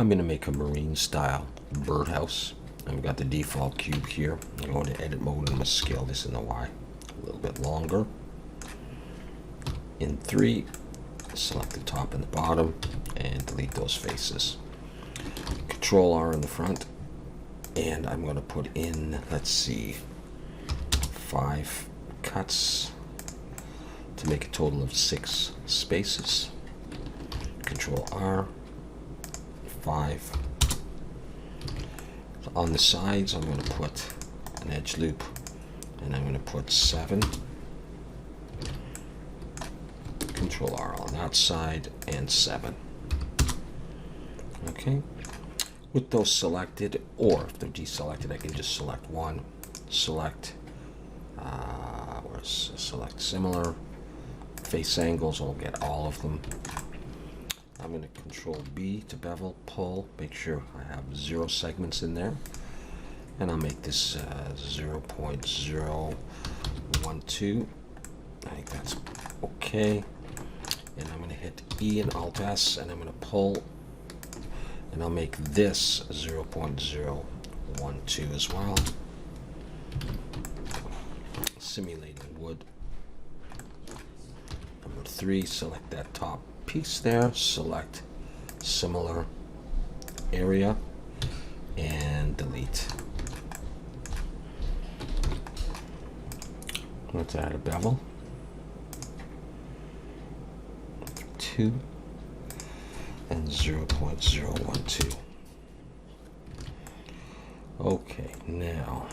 I'm going to make a marine style birdhouse. I've got the default cube here. I'm going to edit mode and I'm going to scale this in the Y a little bit longer. In 3, select the top and the bottom and delete those faces. Control R in the front, and I'm going to put in, let's see, 5 cuts to make a total of 6 spaces. Control R, 5. On the sides, I'm going to put an edge loop, and I'm going to put 7. Control R on that side, and 7. Okay. With those selected, or if they're deselected, I can just select one. Select, select similar. Face angles, I'll get all of them. I'm going to Control B to bevel, pull, make sure I have 0 segments in there. And I'll make this 0.012. I think that's okay. And I'm going to hit E and Alt S, and I'm going to pull, and I'll make this 0.012 as well. Simulating wood. Number 3, select that top piece there, select similar area, and delete. Let's add a bevel. 2 and 0.012. Okay, now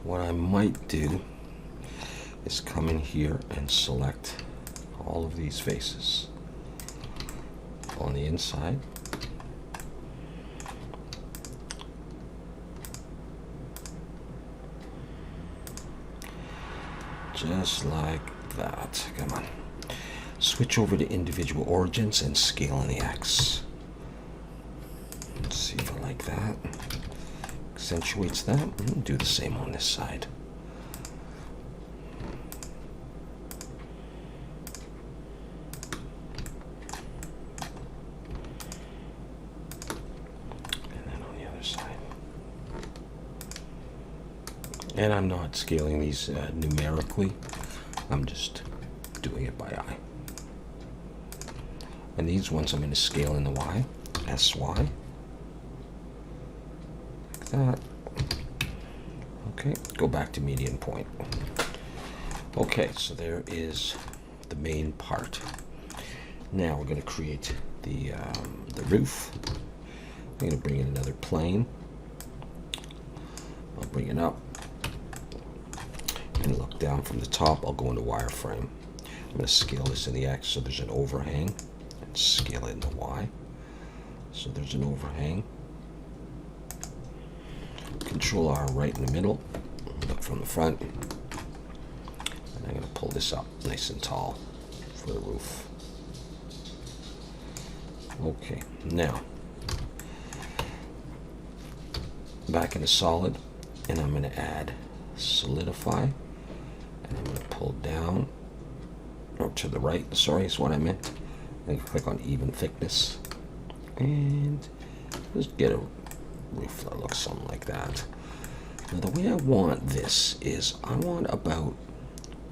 what I might do is come in here and select all of these faces on the inside. Just like that. Come on. Switch over to individual origins and scale on the X. Let's see if I like that. Accentuates that. Do the same on this side. And then on the other side. And I'm not scaling these numerically. I'm just doing it by eye. And these ones I'm going to scale in the Y. SY. Like that. Okay, go back to median point. Okay, so there is the main part. Now we're going to create the roof. I'm going to bring in another plane. I'll bring it up. And look down from the top, I'll go into wireframe. I'm going to scale this in the X so there's an overhang, and scale it in the Y. So there's an overhang. Control R right in the middle, look from the front, and I'm going to pull this up nice and tall for the roof. Okay, now back into solid, and I'm going to add solidify. And I'm going to pull down, or to the right, sorry, is what I meant. And click on even thickness. And just get a roof that looks something like that. Now the way I want this is, I want about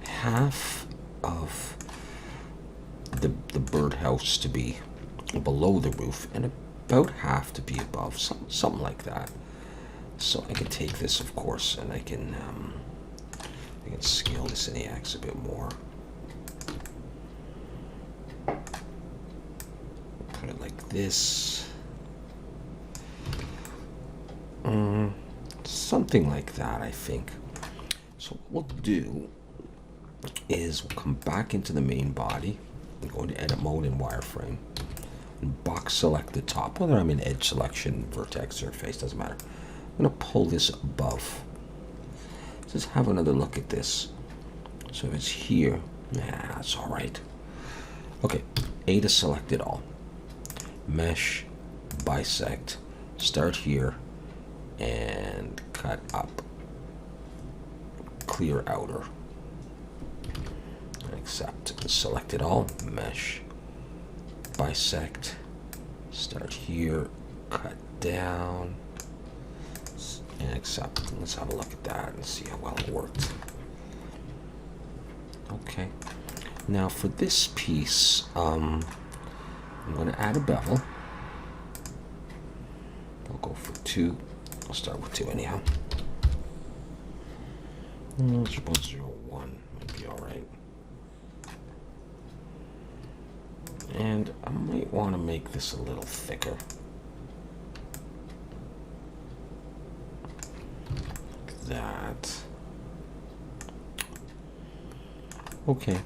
half of the birdhouse to be below the roof, and about half to be above, something like that. So I can take this, of course, and I can scale this in the X a bit more. Put it like this. Something like that, I think. So what we'll do is we'll come back into the main body and go into edit mode in wireframe. And box select the top, whether I'm in edge selection, vertex, or face, doesn't matter. I'm going to pull this above. Just have another look at this. So if it's here, that's all right. Okay, A to select it all. Mesh, bisect, start here, and cut up. Clear outer. accept. Select it all. Mesh. Bisect. Start here. Cut down. And accept. Let's have a look at that and see how well it worked. Okay. Now for this piece, I'm going to add a bevel. I'll go for 2. I'll start with 2 anyhow. 0.01 might be alright. And I might want to make this a little thicker. Like that. Okay.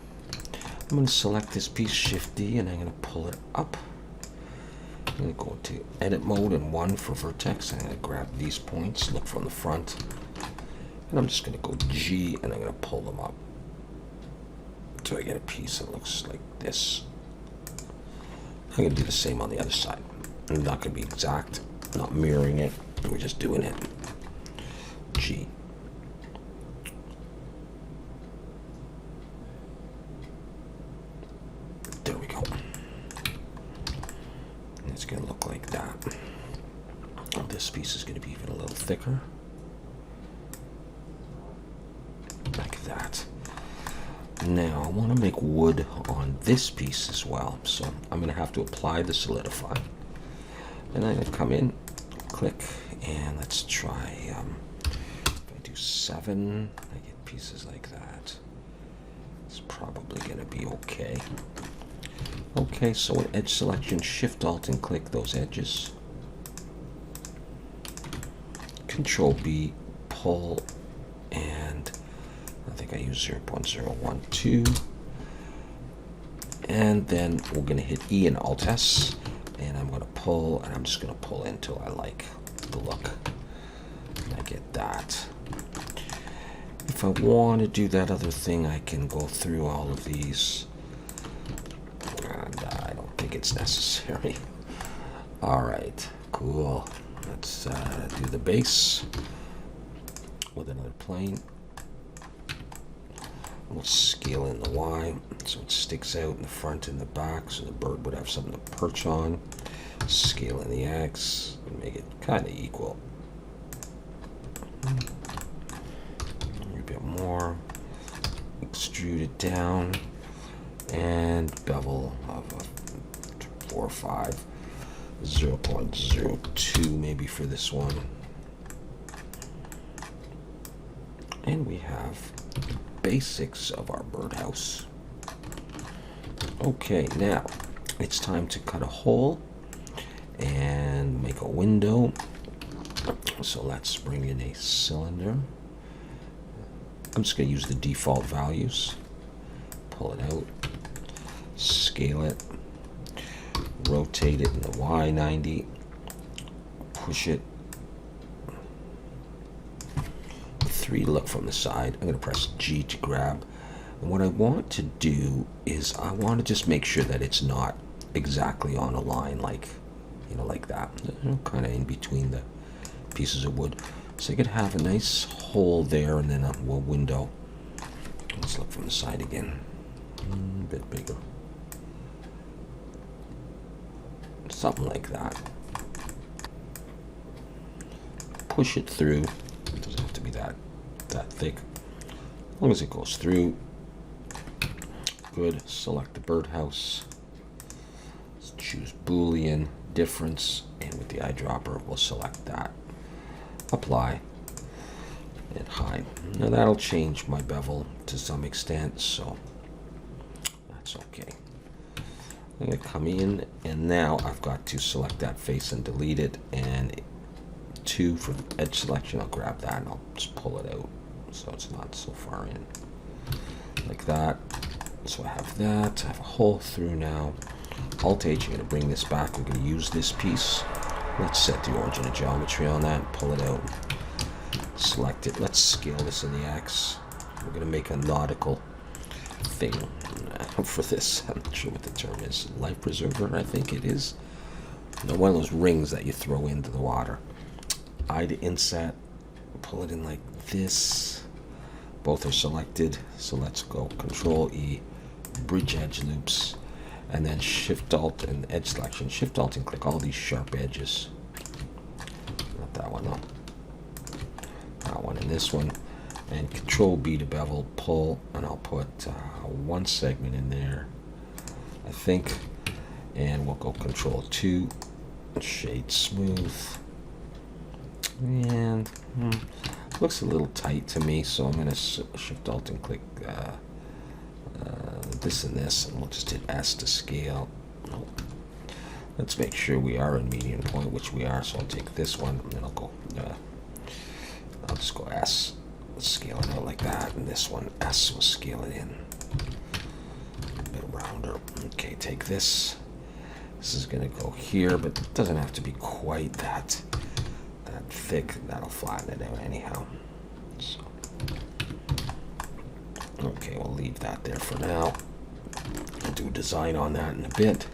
I'm going to select this piece, Shift D, and I'm going to pull it up. I'm going to go into edit mode and 1 for vertex. I'm going to grab these points, look from the front. And I'm just going to go G and I'm going to pull them up. So I get a piece that looks like this. I'm going to do the same on the other side. I'm not going to be exact, not mirroring it. We're just doing it. G. There we go. And it's going to look like that. This piece is going to be even a little thicker. Like that. Now I want to make wood on this piece as well, so I'm going to have to apply the solidify. And I'm going to come in, click, and let's try, if I do 7, I get pieces like that. It's probably going to be okay. Okay, so in edge selection, Shift Alt and click those edges. Control B, pull, and I think I use 0.012. And then we're going to hit E and Alt S, and I'm going to pull, and I'm just going to pull until I like the look. And I get that. If I want to do that other thing, I can go through all of these, and I don't think it's necessary. All right, cool. Let's do the base with another plane. We'll scale in the Y so it sticks out in the front and the back so the bird would have something to perch on. Scale in the X and make it kind of equal. A bit more. Extrude it down and bevel of a 4 or 5. 0.02 maybe for this one. And we have basics of our birdhouse. Okay, now it's time to cut a hole and make a window. So let's bring in a cylinder. I'm just going to use the default values. Pull it out, scale it, rotate it in the Y90, push it 3 to look from the side. I'm going to press G to grab. And what I want to do is I want to just make sure that it's not exactly on a line like, you know, like that. You know, kind of in between the pieces of wood. So I could have a nice hole there and then a window. Let's look from the side again. A bit bigger. Something like that. Push it through. It doesn't have to be that thick. As long as it goes through. Good. Select the birdhouse. Let's choose Boolean difference, and with the eyedropper, we'll select that. Apply and hide. Now that'll change my bevel to some extent, so that's okay. I'm going to come in, and now I've got to select that face and delete it, and 2 for edge selection. I'll grab that and I'll just pull it out so it's not so far in. Like that. So I have that. I have a hole through now. Alt H, I'm going to bring this back. We're going to use this piece. Let's set the origin of geometry on that and pull it out. Select it. Let's scale this in the X. We're going to make a nautical thing for this. I'm not sure what the term is. Life preserver, I think it is. You know, one of those rings that you throw into the water. I to inset. Pull it in like this. Both are selected. So let's go Control E, bridge edge loops, and then Shift Alt and edge selection. Shift Alt and click all these sharp edges. Not that one though. That one and this one. And Control B to bevel, pull, and I'll put one segment in there, I think. And we'll go Control 2, shade smooth. And looks a little tight to me, so I'm going to Shift Alt and click this and this, and we'll just hit S to scale. Nope. Let's make sure we are in median point, which we are, so I'll take this one, and then I'll go, I'll just go S. Scale it out like that, and this one S will scale it in a bit rounder. Okay, take this. This is going to go here, but it doesn't have to be quite that thick. That'll flatten it out anyhow. So, okay, we'll leave that there for now. I'll do a design on that in a bit.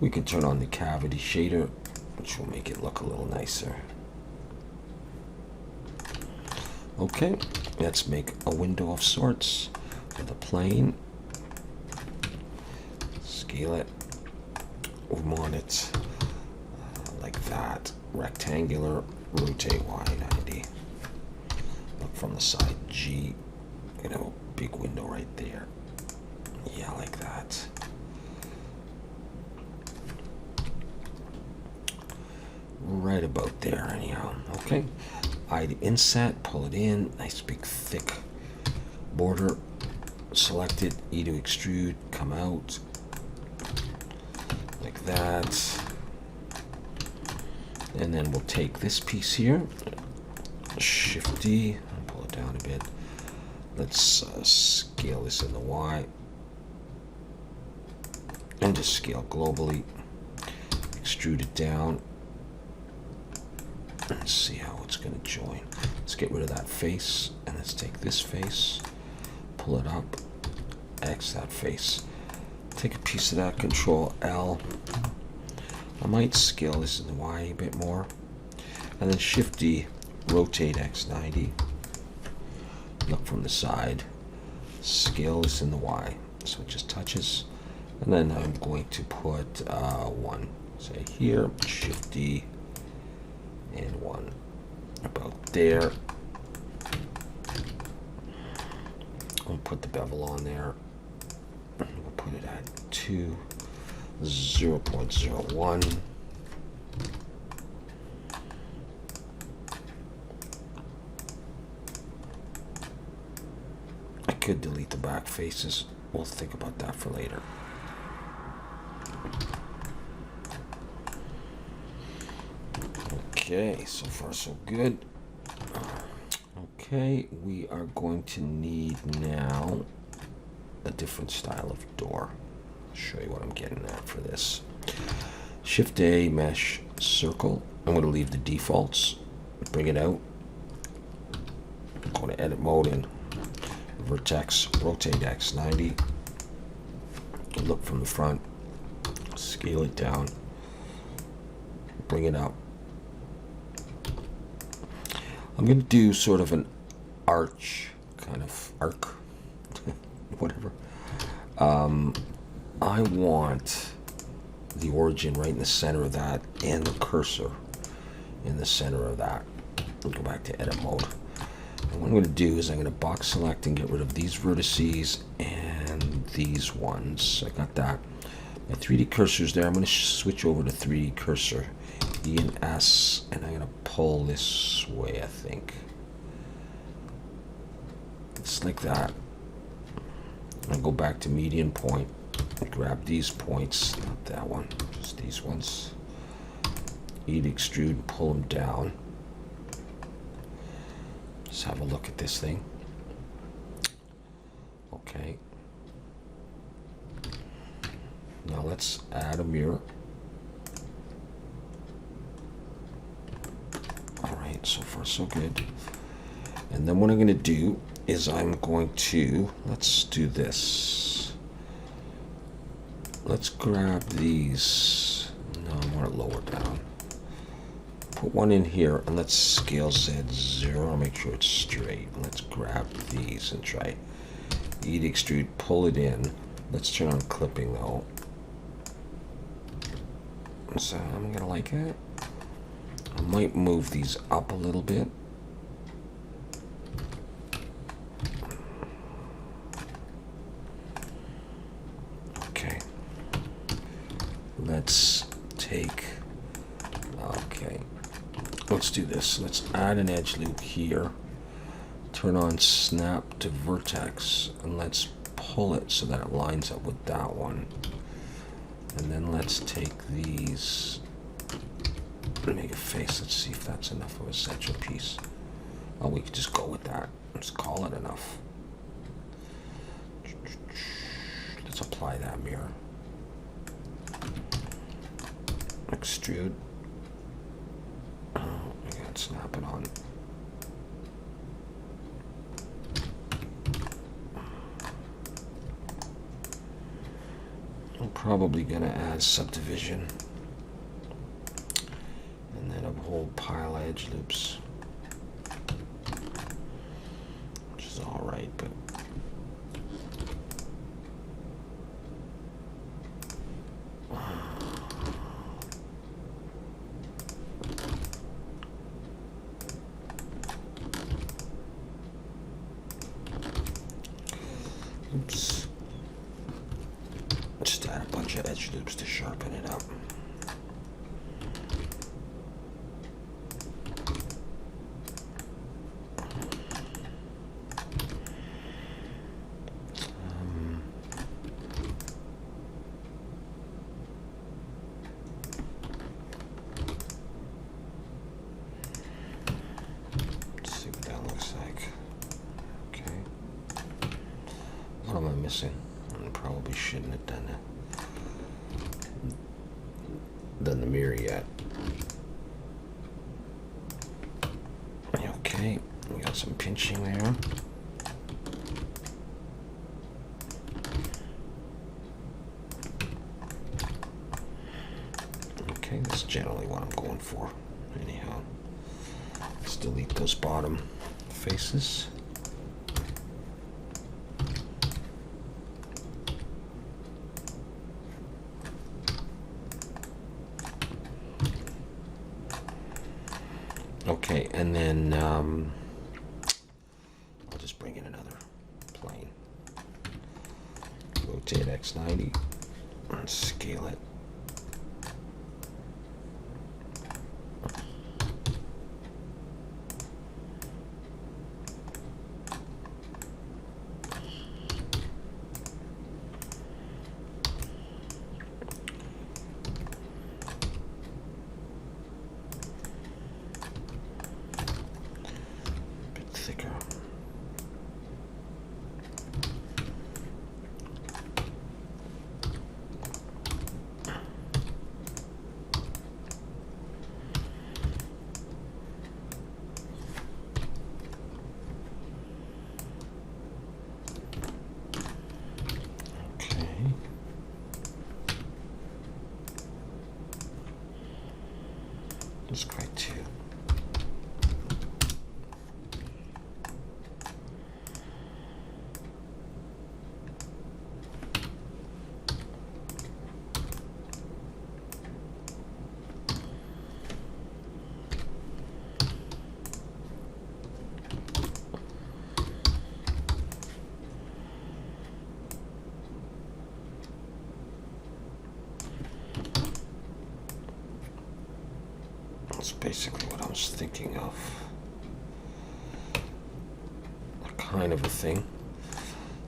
We can turn on the cavity shader, which will make it look a little nicer. Okay, let's make a window of sorts with a plane. Scale it. We want it like that. Rectangular, rotate Y90. Look from the side, G. Gonna have a big window right there. Yeah, like that. Right about there, anyhow. Okay. I to inset, pull it in, nice big thick border, select it, E to extrude, come out, like that. And then we'll take this piece here, Shift D, and pull it down a bit. Let's scale this in the Y, and just scale globally, extrude it down. Let's see how it's going to join. Let's get rid of that face, and let's take this face, pull it up, X that face. Take a piece of that, Control L. I might scale this in the Y a bit more. And then Shift D, rotate X90. Look from the side, scale this in the Y, so it just touches. And then I'm going to put one, say here, Shift D, and one about there. We'll put the bevel on there. We'll put it at 0.01. I could delete the back faces. We'll think about that for later. Okay, so far so good. Okay, we are going to need now a different style of door. I'll show you what I'm getting at for this. Shift A, mesh, circle. I'm going to leave the defaults, bring it out. Go to edit mode and vertex, rotate X90. Look from the front, scale it down, bring it up. I'm going to do sort of an arch, kind of arc, whatever. I want the origin right in the center of that and the cursor in the center of that. I'll go back to edit mode. And what I'm going to do is I'm going to box select and get rid of these vertices and these ones. I got that. My 3D cursor's there. I'm going to switch over to 3D cursor. E and S, and I'm going to pull this way, I think. It's like that. I'll go back to median point and grab these points, not that one, just these ones. E to extrude and pull them down. Just have a look at this thing. Okay. Now let's add a mirror. Alright, so far so good. And then what I'm going to do is I'm going to, let's do this. Let's grab these. No, I want it lower down. Put one in here and let's scale Z0. Make sure it's straight. Let's grab these and try Heat extrude, pull it in. Let's turn on clipping though. So I'm gonna like it. I might move these up a little bit. Okay. Let's take, okay. Let's do this. Let's add an edge loop here. Turn on snap to vertex and let's pull it so that it lines up with that one. And then let's take these and make a face. Let's see if that's enough of a central piece. Oh, we could just go with that. Let's call it enough. Let's apply that mirror. Extrude. Oh, I gotta snap it on. I'm probably gonna add subdivision and then a whole pile of edge loops, which is all right, but oops. Just add a bunch of edge loops to sharpen it up. Let's see what that looks like. Okay. What am I missing? I probably shouldn't have done the mirror yet. Okay, we got some pinching there. Okay, that's generally what I'm going for. Anyhow, let's delete those bottom faces. Okay, and then I'll just bring in another plane. Rotate X90 and scale it. Thicker. Okay. That's great too. That's basically what I was thinking of. Kind of a thing.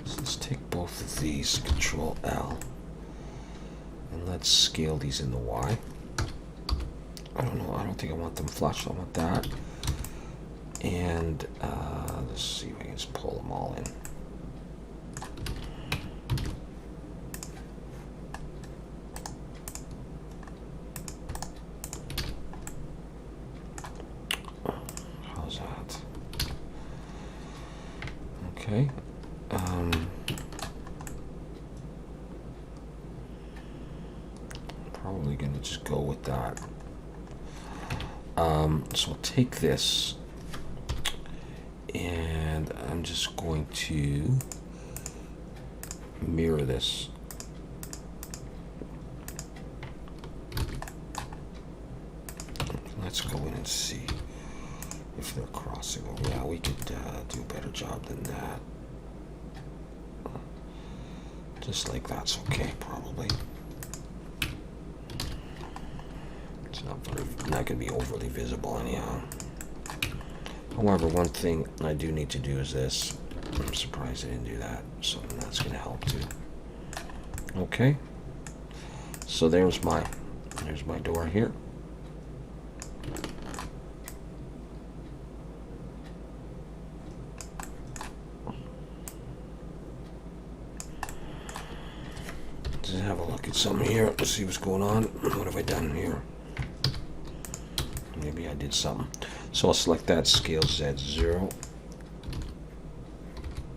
So let's take both of these, Control L, and let's scale these in the Y. I don't know, I don't think I want them flush, I want that. And let's see if I can just pull them all in. How's that? Okay. Probably gonna just go with that. So I'll take this and I'm just going to mirror this. Let's go in and see if they're crossing. Oh, yeah, we could do a better job than that. Just like that's okay, probably. It's not going to be overly visible anyhow. However, one thing I do need to do is this. I'm surprised I didn't do that, so that's going to help too. Okay. So there's my door here. Just have a look at something here. Let's see what's going on. What have I done here? Maybe I did something. So I'll select that scale Z0.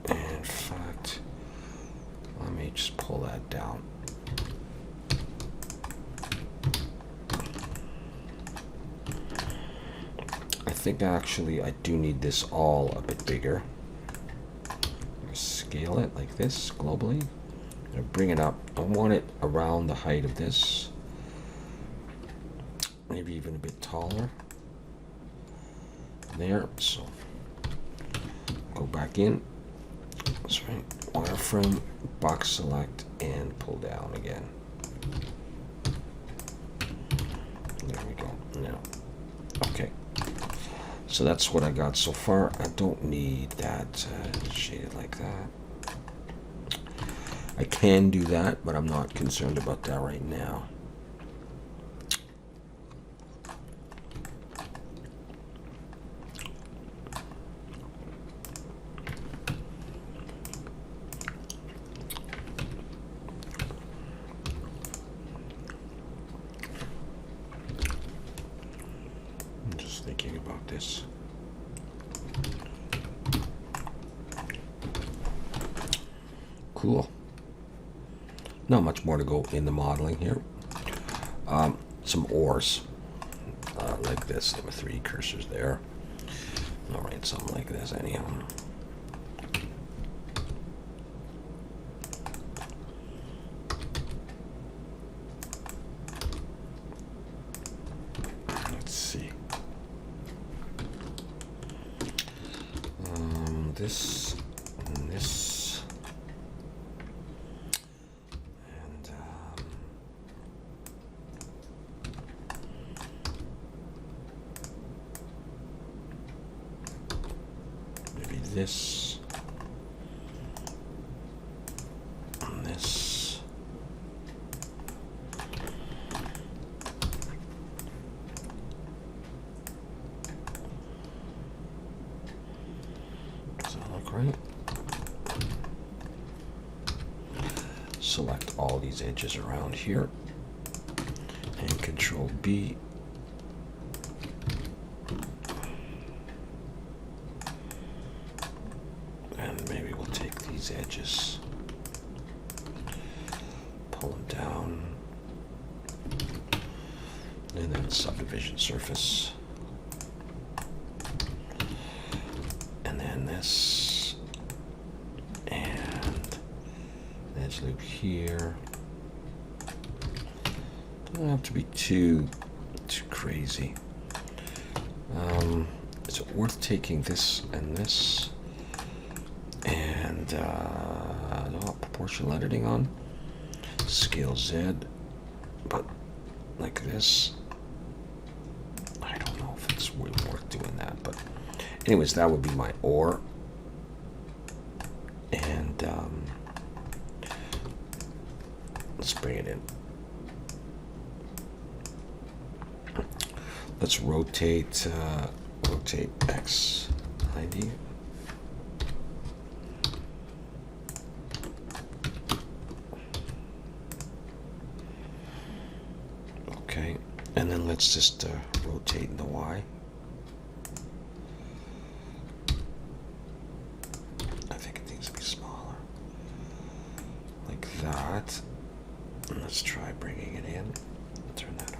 And in fact, let me just pull that down. I think actually I do need this all a bit bigger. Scale it like this globally. Bring it up. I want it around the height of this. Maybe even a bit taller. There. So go back in. That's right. Wireframe, box select, and pull down again. There we go. Now, okay. So that's what I got so far. I don't need that shaded like that. I can do that, but I'm not concerned about that right now. I'm just thinking about this. Cool. Not much more to go in the modeling here. Some oars, like this. There were 3 cursors there. All right, something like this anyhow. Let's see. This and this. This and this. Does that look right? Select all these edges around here and Control B. Edges, pull them down, and then subdivision surface, and then this, and edge loop here. Doesn't have to be too crazy. Is it worth taking this and this? And proportional editing on scale Z, but like this. I don't know if it's really worth doing that, but anyways, that would be my oar. And let's bring it in. Let's rotate X 90. Okay, and then let's just rotate in the Y. I think it needs to be smaller. Like that. And let's try bringing it in. Turn that off.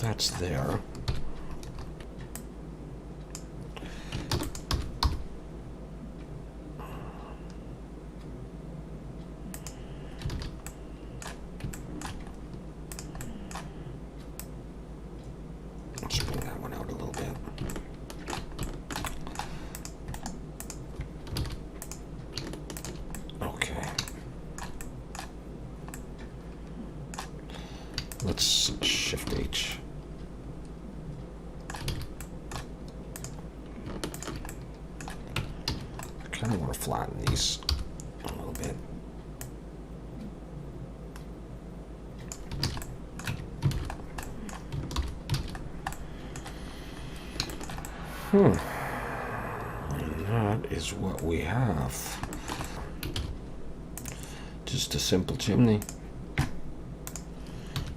that's there. Let's bring that one out a little bit. Okay. Let's Shift H. I kind of want to flatten these a little bit. And that is what we have. Just a simple chimney.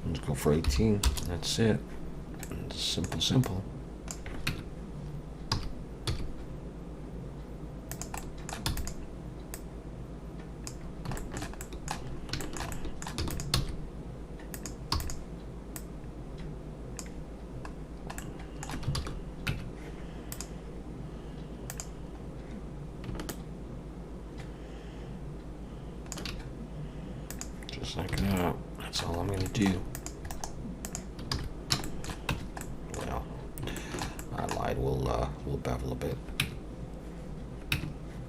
Let's go for 18. That's it. It's simple, simple. Just like that. That's all I'm going to do. Well, I lied. We'll bevel a bit.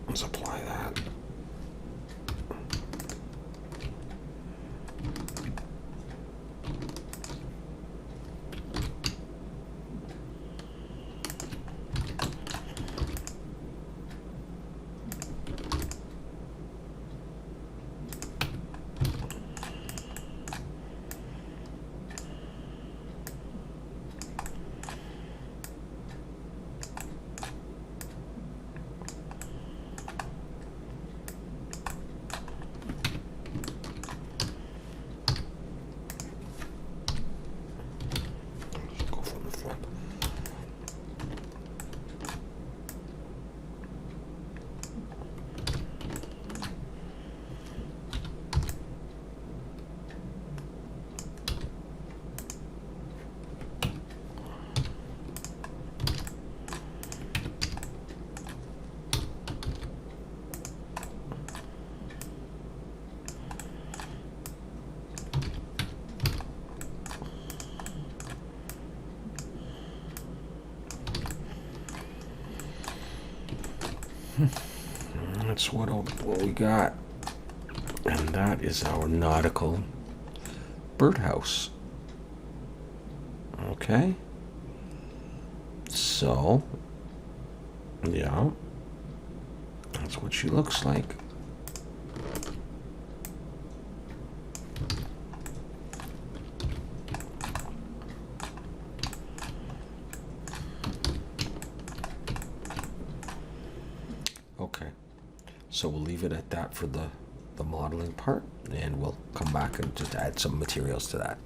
Let's apply that. That's what we got. And that is our nautical birdhouse. Okay. So, yeah, that's what she looks like. Okay, so we'll leave it at that for the modeling part, and we'll come back and just add some materials to that.